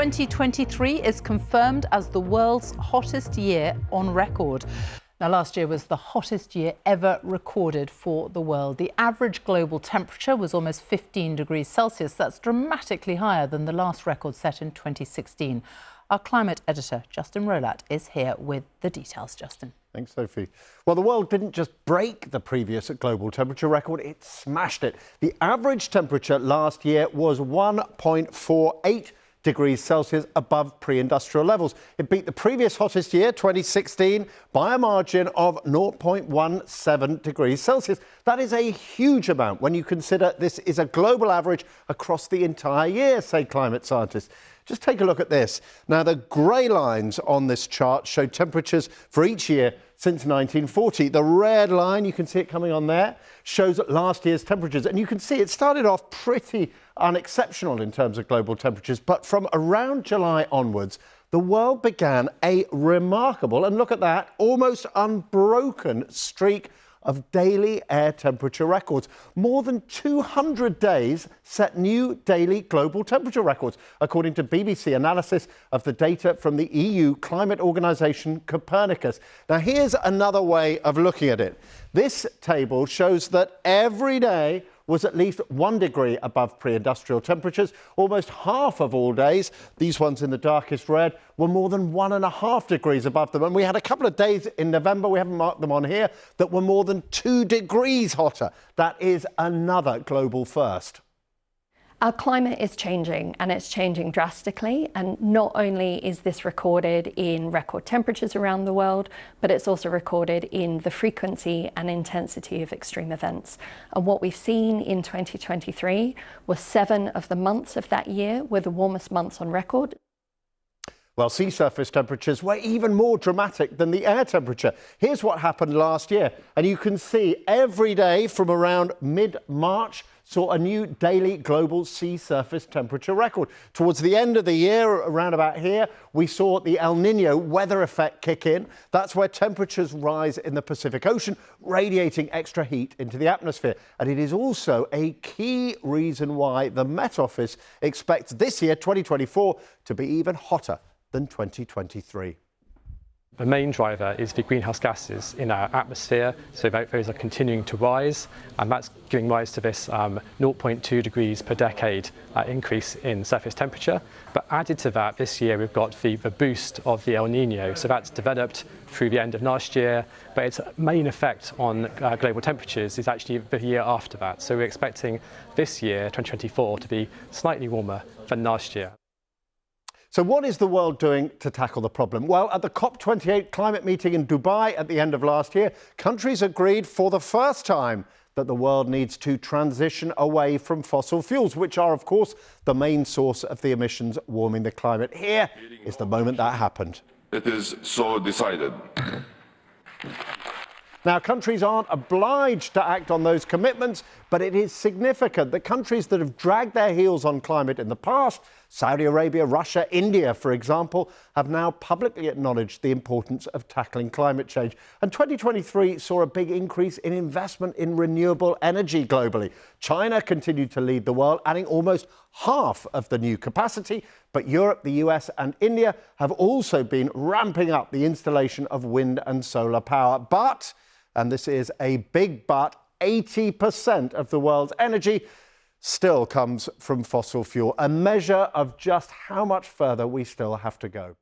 2023 is confirmed as the world's hottest year on record. Now, last year was the hottest year ever recorded for the world. The average global temperature was almost 15 degrees Celsius. That's dramatically higher than the last record set in 2016. Our climate editor, Justin Rolat, is here with the details. Justin. Thanks, Sophie. Well, the world didn't just break the previous global temperature record, it smashed it. The average temperature last year was 1.48 degrees Celsius above pre-industrial levels. It beat the previous hottest year, 2016, by a margin of 0.17 degrees Celsius. That is a huge amount when you consider this is a global average across the entire year, say climate scientists. Just take a look at this. Now, the grey lines on this chart show temperatures for each year since 1940. The red line, you can see it coming on there, shows last year's temperatures. And you can see it started off pretty unexceptional in terms of global temperatures. But from around July onwards, the world began a remarkable, and look at that, almost unbroken streak of daily air temperature records. More than 200 days set new daily global temperature records, according to BBC analysis of the data from the EU climate organisation Copernicus. Now, here's another way of looking at it. This table shows that every day was at least 1 degree above pre-industrial temperatures. Almost half of all days, these ones in the darkest red, were more than 1.5 degrees above them. And we had a couple of days in November, we haven't marked them on here, that were more than 2 degrees hotter. That is another global first. Our climate is changing, and it's changing drastically. And not only is this recorded in record temperatures around the world, but it's also recorded in the frequency and intensity of extreme events. And what we've seen in 2023 was 7 of the months of that year were the warmest months on record. Well, sea surface temperatures were even more dramatic than the air temperature. Here's what happened last year. And you can see every day from around mid-March saw a new daily global sea surface temperature record. Towards the end of the year, around about here, we saw the El Nino weather effect kick in. That's where temperatures rise in the Pacific Ocean, radiating extra heat into the atmosphere. And it is also a key reason why the Met Office expects this year, 2024, to be even hotter than 2023. The main driver is the greenhouse gases in our atmosphere, so those are continuing to rise, and that's giving rise to this 0.2 degrees per decade increase in surface temperature. But added to that, this year we've got the boost of the El Nino, so that's developed through the end of last year, but its main effect on global temperatures is actually the year after that. So we're expecting this year, 2024, to be slightly warmer than last year. So what is the world doing to tackle the problem? Well, at the COP28 climate meeting in Dubai at the end of last year, countries agreed for the first time that the world needs to transition away from fossil fuels, which are, of course, the main source of the emissions warming the climate. Here is the moment that happened. It is so decided. Now, countries aren't obliged to act on those commitments, but it is significant that countries that have dragged their heels on climate in the past, Saudi Arabia, Russia, India, for example, have now publicly acknowledged the importance of tackling climate change. And 2023 saw a big increase in investment in renewable energy globally. China continued to lead the world, adding almost half of the new capacity. But Europe, the US and India have also been ramping up the installation of wind and solar power. But, and this is a big but, 80% of the world's energy still comes from fossil fuel, a measure of just how much further we still have to go.